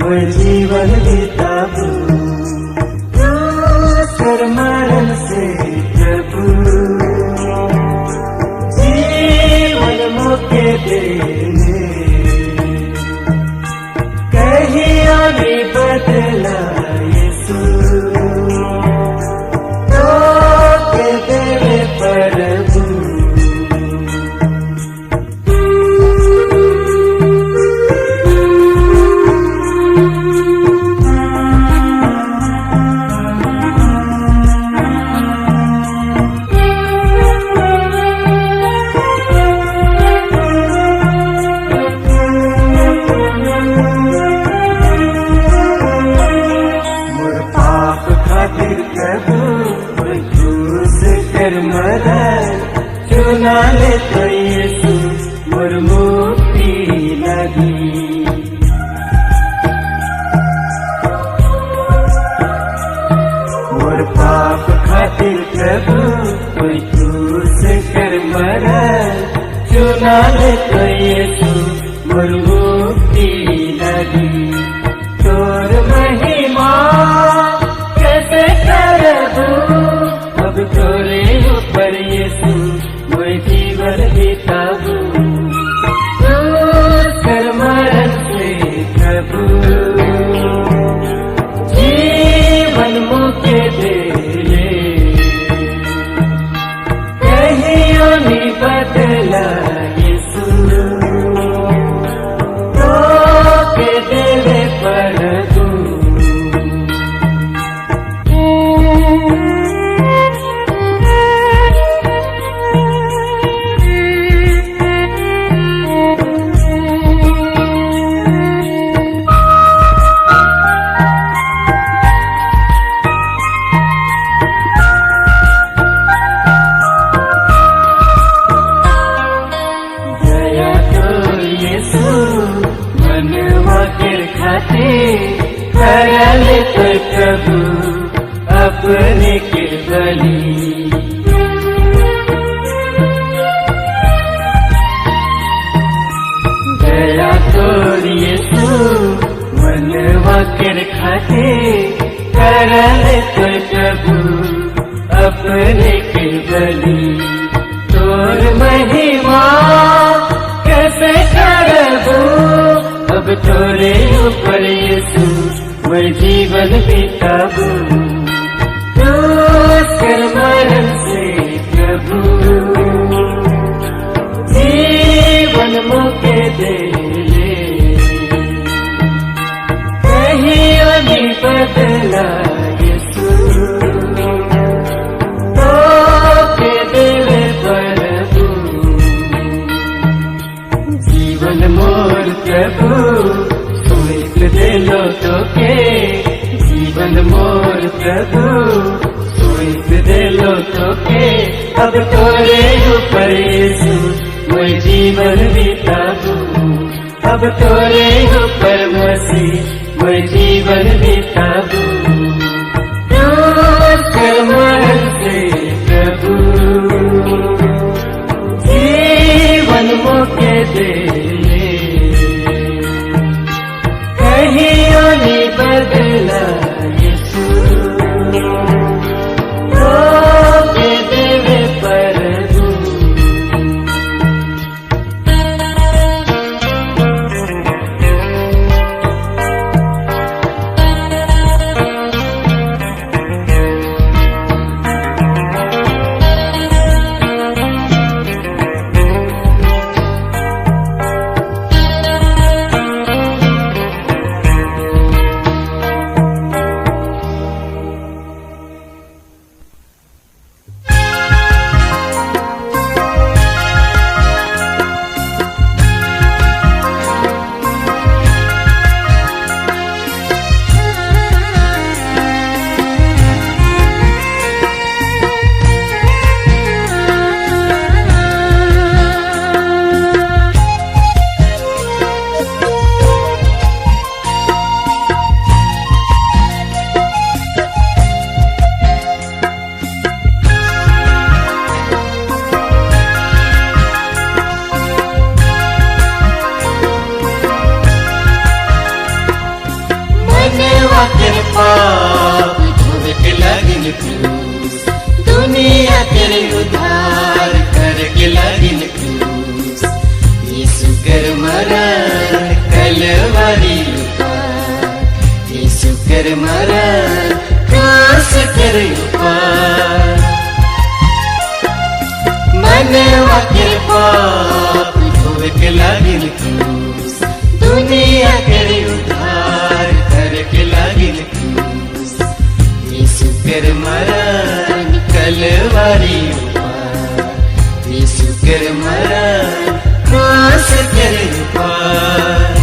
मैं जीवन बिताऊं कर मरण से प्रभु जीवन मौके देने कहीं आगे बदला यीशु तो के देवे प्रभु चुना ले तो यीशु मोर मुक्ति लगी मोर पाप खातिर प्रभु कोई क्रूस कर मरा चुना ले तो यीशु मोर मुक्ति लगी तोर महिमा कैसे करबू अब तोरे ऊपर यीशु मैं जीवन बिताऊं कर मरण से प्रभु जीवन मौके दे कहीं नहीं बदला यीशु तो के देवे प्रभु करले तो प्रभु अपने के बलि दया तोर यीशु मनवा कर खाते करले तो प्रभु अपने के बलि तोर महिमा कैसे करबू अब तोरे ऊपर यीशु मैं जीवन बिताऊं कर मरण से प्रभु जीवन मौके दे कहीं नहीं बदला यीशु तो के देवे प्रभु जीवन मोर प्रभु दे लो तो के जीवन मोर प्रभु स्वीप दे लो तो के अब तोरे ऊपर यीशु मैं जीवन बिताऊं अब तोरे ऊपर मसीह मैं जीवन बिताऊं कर मरण से प्रभु जीवन मौके दे नहीं बदला यीशु तो के देवे प्रभु पाप धोवे के लागिन क्रूस, दुनिया तेरे उद्धार करके लागिन क्रूस। यीशु कर मरण कलवरी पार, यीशु कर मरण क्रूस कर पार। मनवा के पाप धोवे के लागिन क्रूस, दुनिया तेरे उद्धार करके लागिन क्रूस। यीशु कर मरण कलवरी पार, यीशु कर मरण क्रूस कर पार।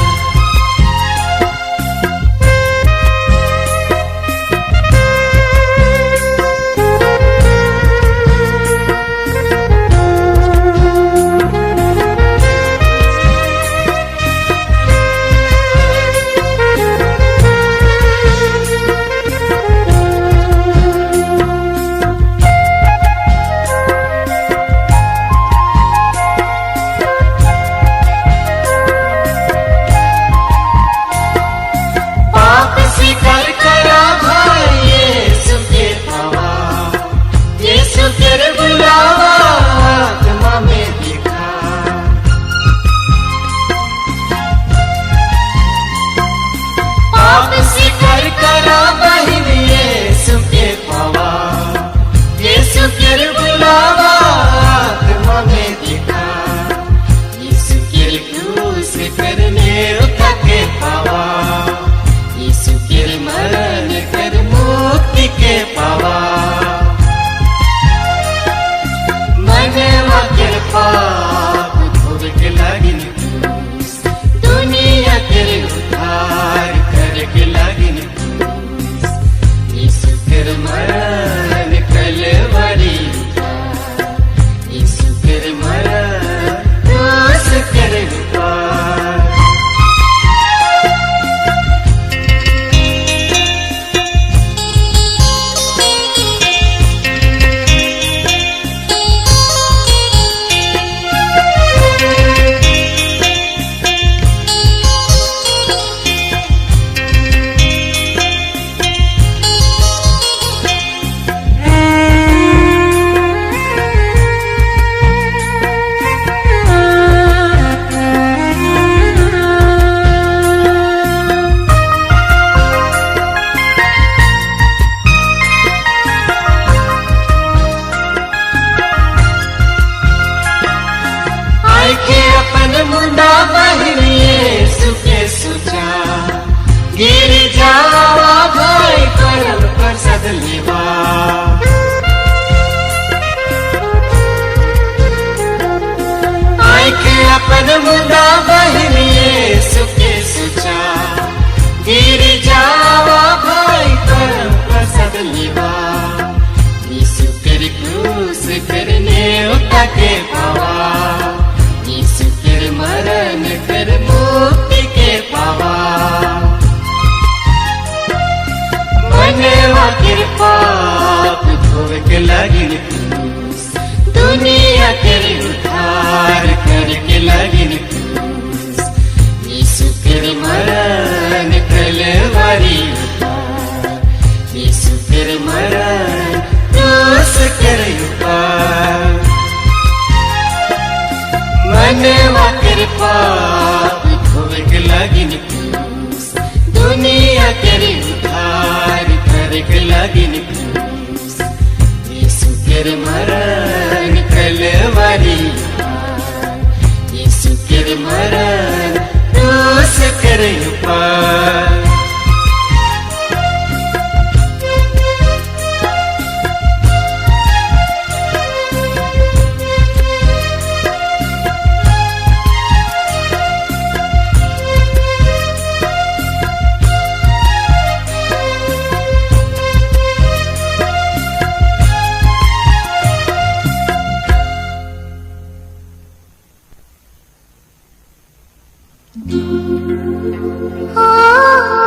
दुनिया तेरे उद्धार करके लागिन क्रूस। यीशु कर मरण कलवरी पार, यीशु कर मरण क्रूस कर पार। मनवा कर पाप धोवे के लागिन क्रूस, दुनिया तेरे उद्धार करके लागिन क्रूस। यीशु कर मरण कलवरी पार, यीशु कर मरण क्रूस कर पार। Oh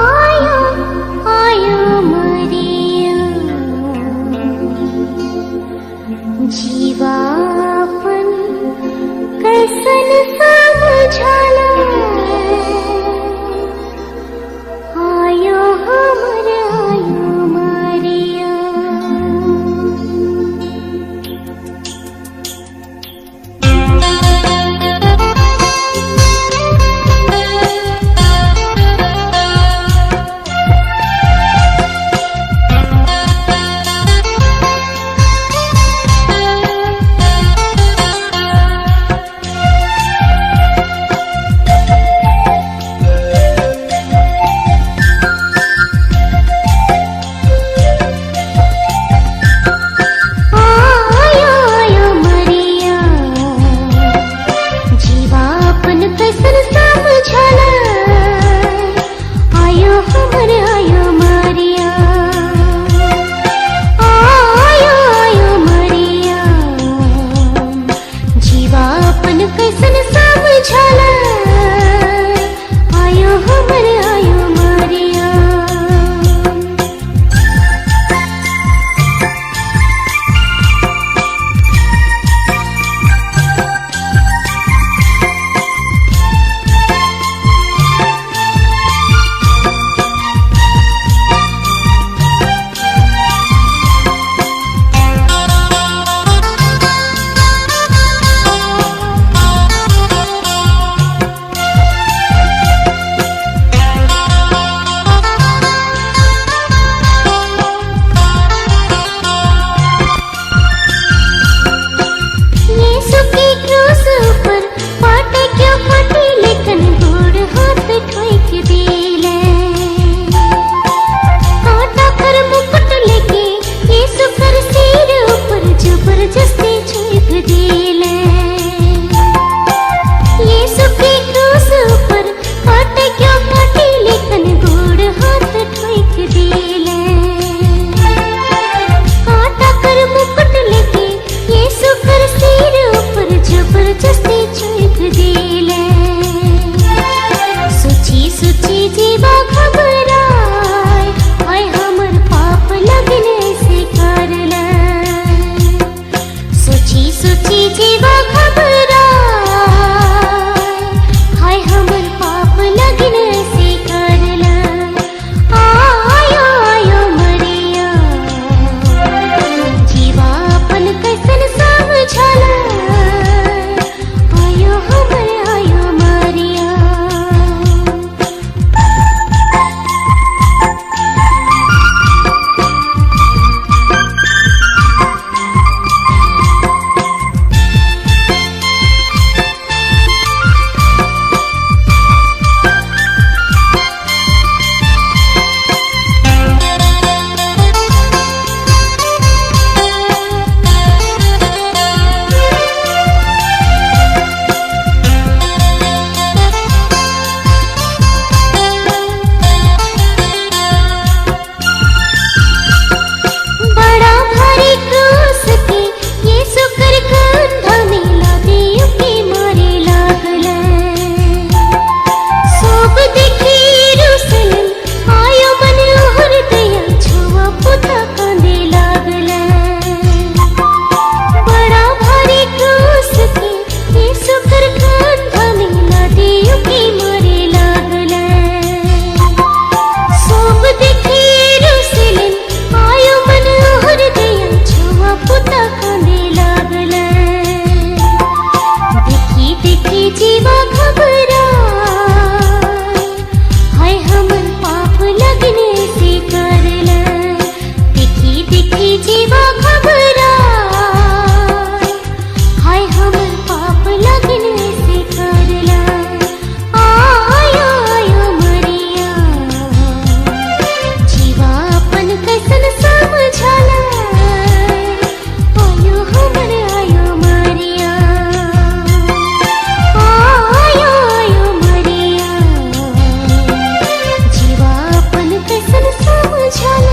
बुझाला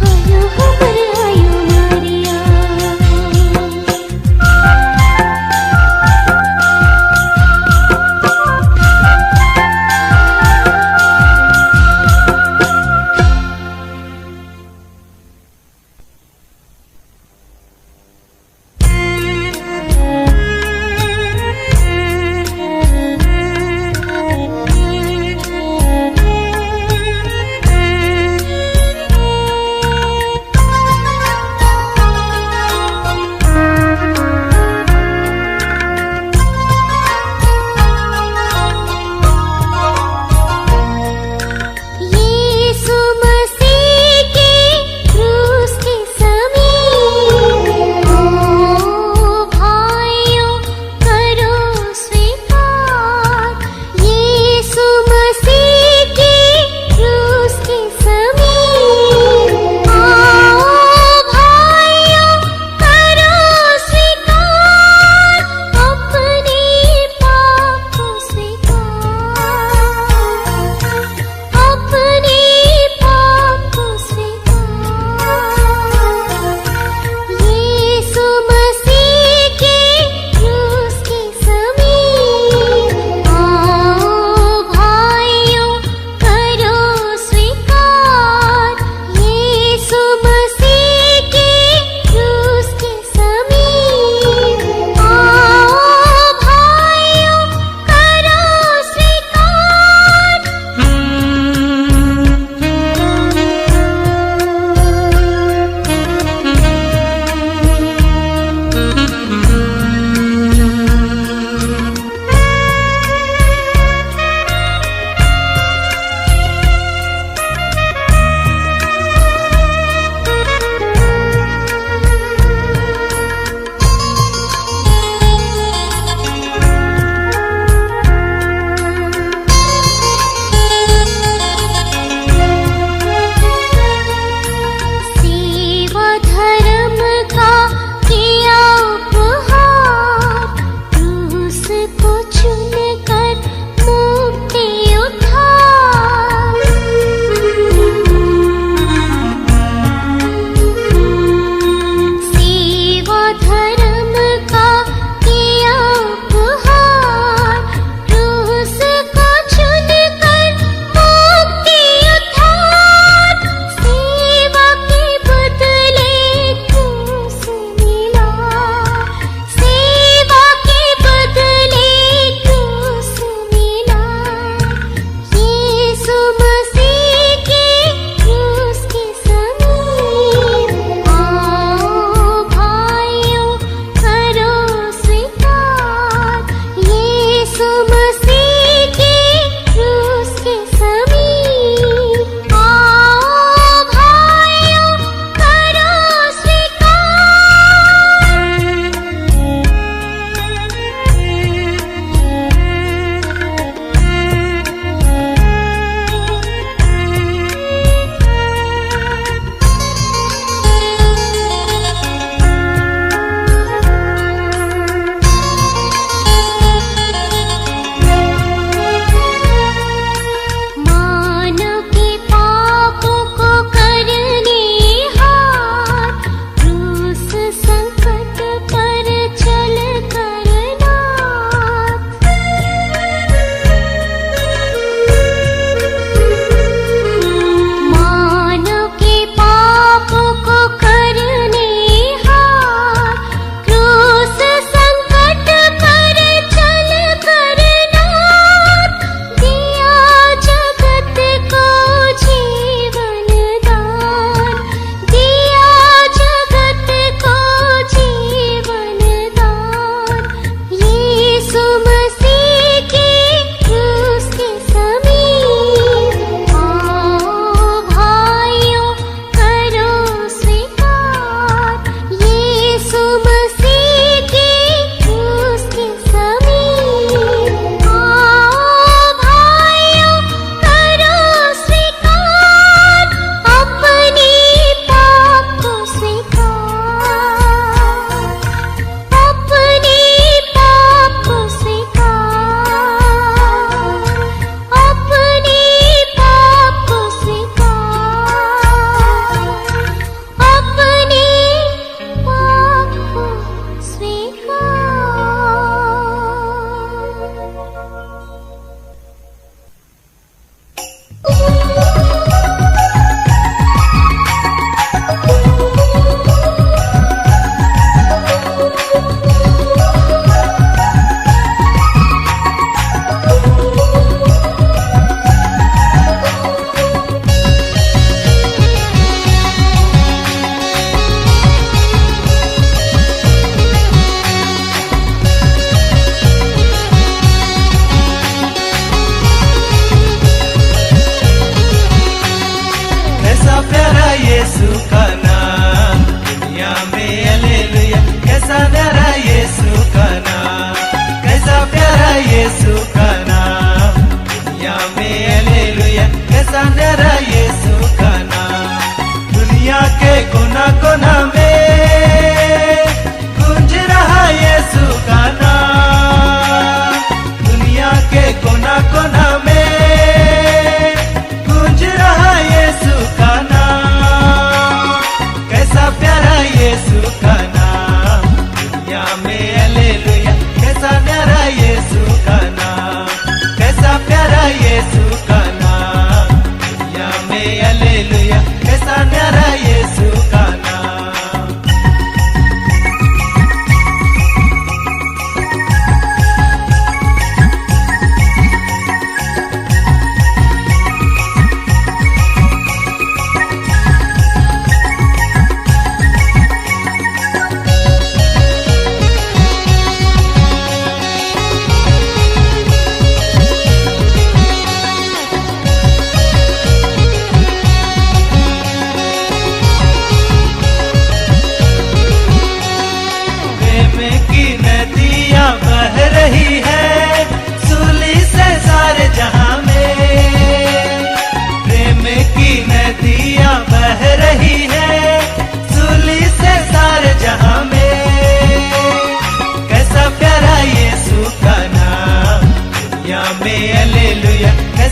आयो हमर आयो मारिया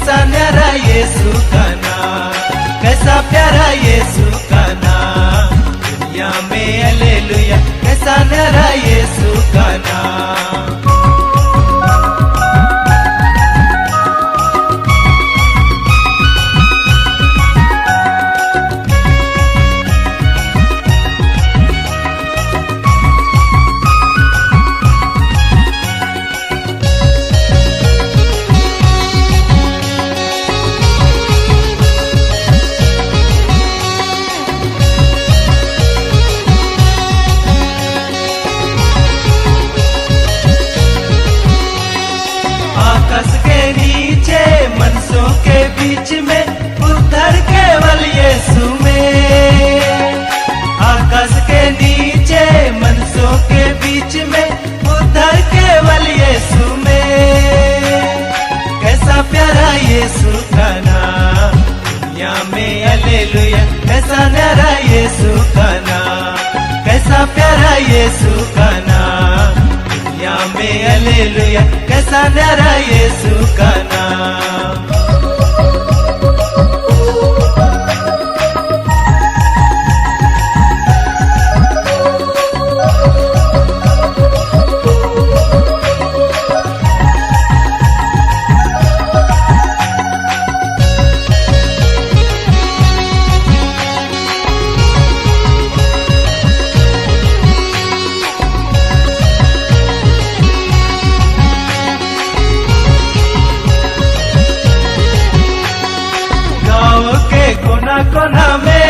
कैसा न्यारा यीशु का नाम, कैसा प्यारा यीशु का नाम, दुनिया में हालेलुया, कैसा न्यारा यीशु का नाम। आकाश के नीचे मनसों के बीच में उधर केवल यीशु में, आकाश के नीचे मनसों के बीच में उधर केवल यीशु में, कैसा प्यारा यीशु का नाम, दुनिया में हालेलुया, कैसा न्यारा यीशु का नाम, कैसा प्यारा यीशु का नाम, दुनिया में हालेलुया, कैसा न्यारा यीशु का नाम। कोना कोना में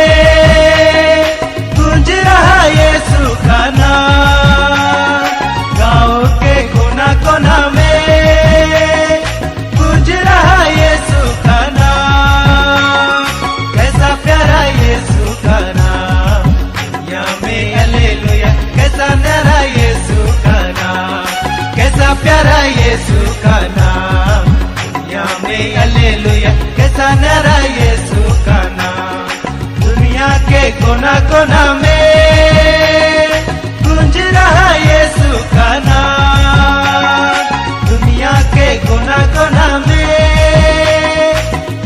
गूंज रहा यीशु का नाम, गाँव के कोना कोना में गूंज रहा यीशु का नाम, कैसा प्यारा यीशु का नाम, दुनिया में हालेलुया, कैसा न्यारा यीशु का नाम, कैसा प्यारा यीशु का नाम, दुनिया में हालेलुया, कैसा न्यारा यीशु का नाम, दुनिया के कोना कोना में गूंज रहा यीशु का नाम, दुनिया के कोना कोना में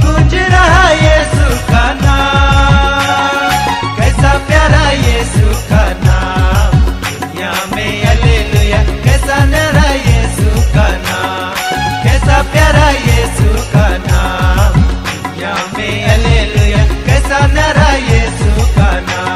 गूंज रहा यीशु का नाम, कैसा प्यारा यीशु का नाम, दुनिया में हालेलुया, कैसा न्यारा यीशु का नाम, कैसा प्यारा यीशु का नाम, दुनिया में हालेलुया, कैसा न्यारा यीशु का नाम।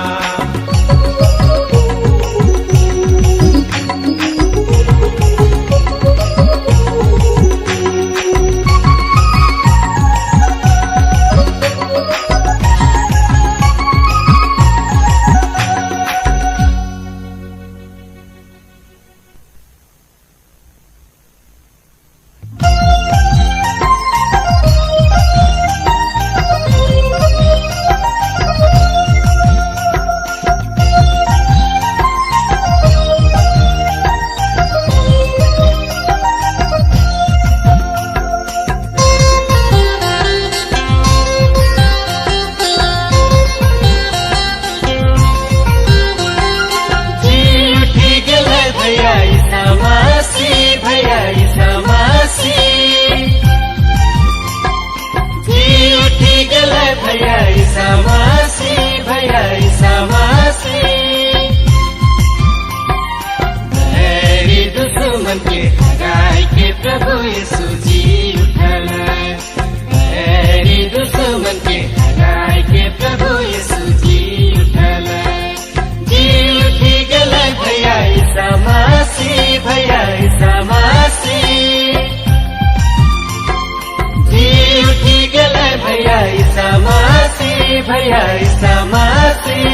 भैया समासी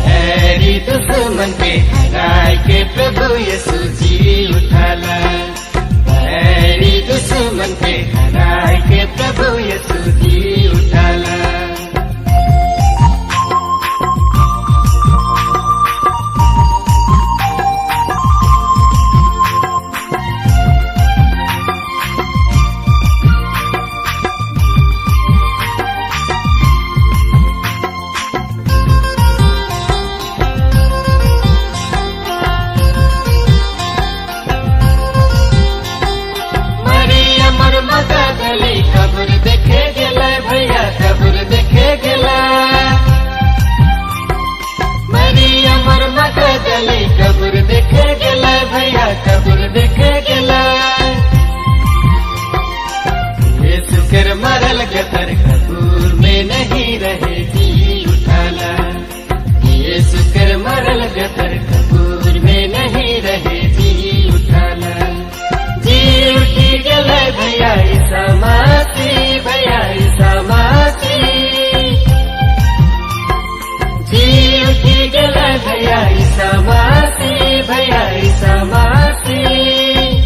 मेरी दुश्मन पे हराए के प्रभु यीशु जी उठाला, मेरी दुश्मन पे हराए के प्रभु यीशु जी उठाला। मरी कर मरल गदर कपूर में नहीं रहे जी उठाला। यीशु कर मरल गदर कपूर में नहीं रहे जी उठाला। जी उठी गले भैया ईसा मसीह, भैया ईसा मसीह। जी उठी गले भैया ईसा मसीह, भैया ईसा मसीह।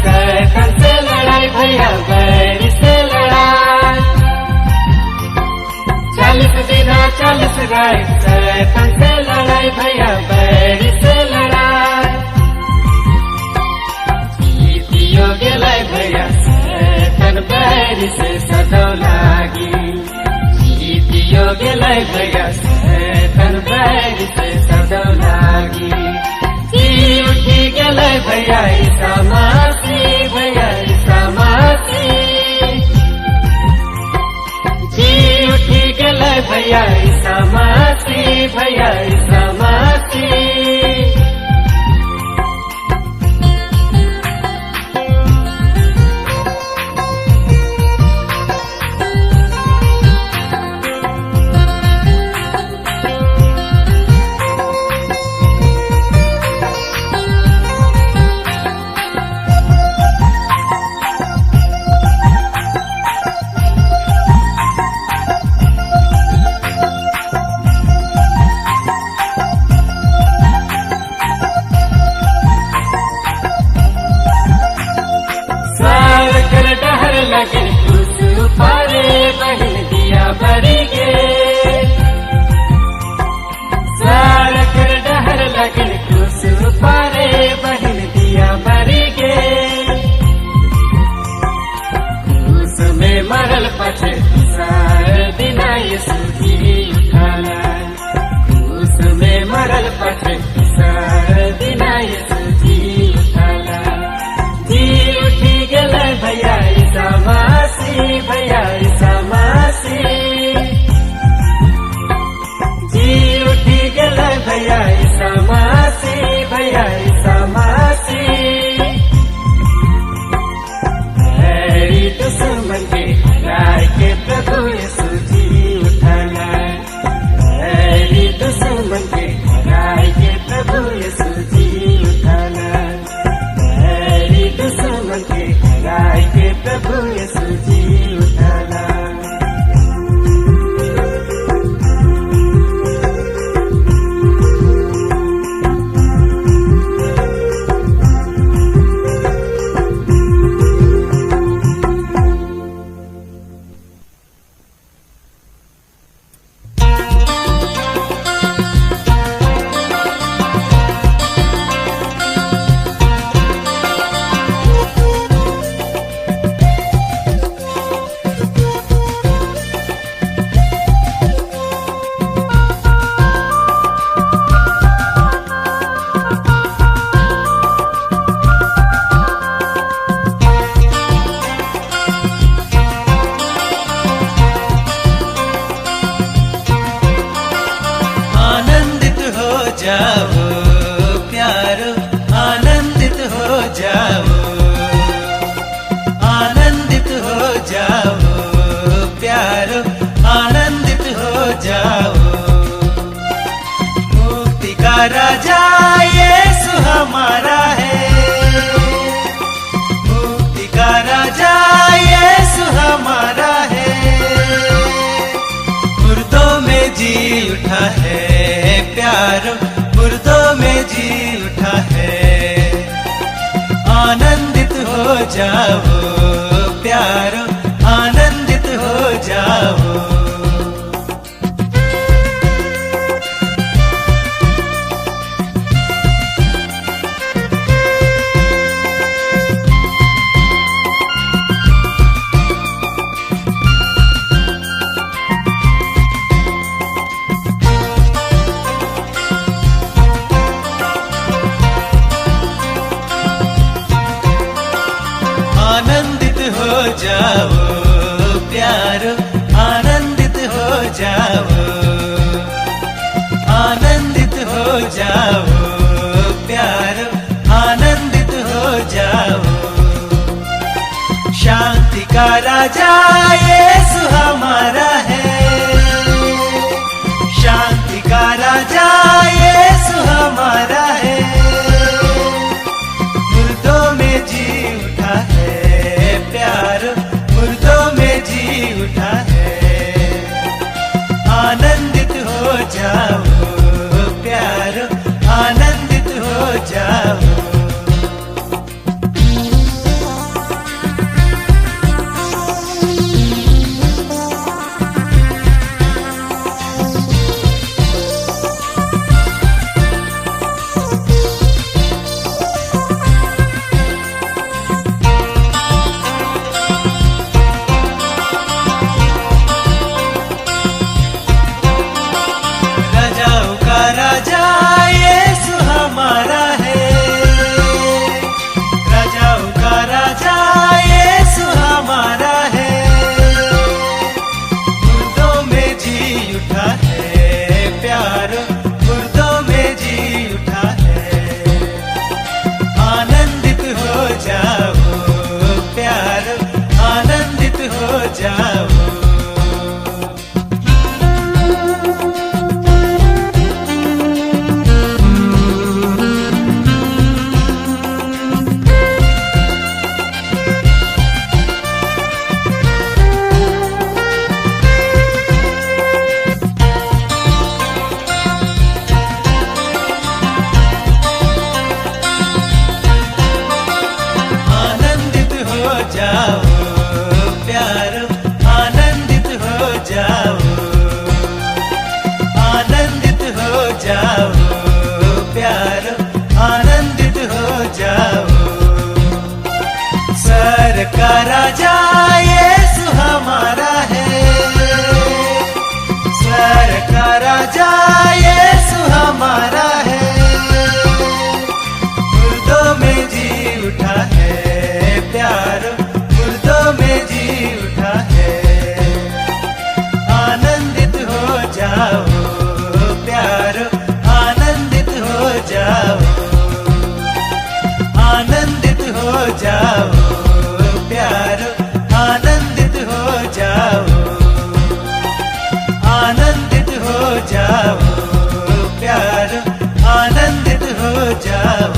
शैतान से लड़ाई भैया बैर से लड़ाई। 40 दिन 40 रात शैतान से लड़ाई भैया बैर से लड़ाई। जीतियो गेलै भैया शैतान बैर से सदौ लागी। जीतियो गेलै भैया शैतान बैर से सदौ लागी। जी उठी गले भैया ईसा मसीह, भैया ईसा मसीह। जी उठी गले भैया ईसा मसीह, भैया ईसा मसीह। लगन खुश पारे बहन दिया बरी गे। सार कर डहर लगन खुश पारे बहन दिया बरी गे। खुश में मरल पछे सार दिना यीशु जी उठाला। खुश में मरल पछे सार दिना यीशु जी उठाला। जी उठी गले भैया ईसा मसीह, भैया ईसा मसीह। जी उठी गले भैया ईसा मसीह, भैया ईसा मसीह। मेरी दुश्मन के हराए के प्रभु यीशु जी उठाला। मेरी दुश्मन के हराए के प्रभु यीशु जी उठाला। मेरी दुश्मन के हराए के प्रभु यीशु जी उठाला। राजा यीशु हमारा है। मुक्ति का राजा यीशु हमारा है। मुर्दों में जी उठा है प्यारो, मुर्दों में जी उठा है। आनंदित हो जाओ प्यारो, आनंदित हो जाओ। जाओ प्यारो, आनंदित हो जाओ।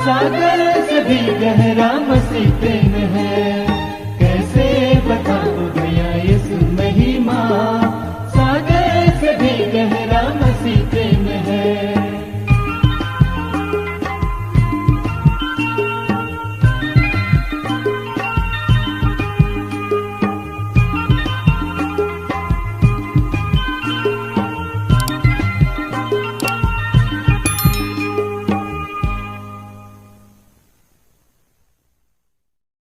सागर से भी गहरा मसीह प्रेम है, कैसे बता दो भैया यीशु महिमा।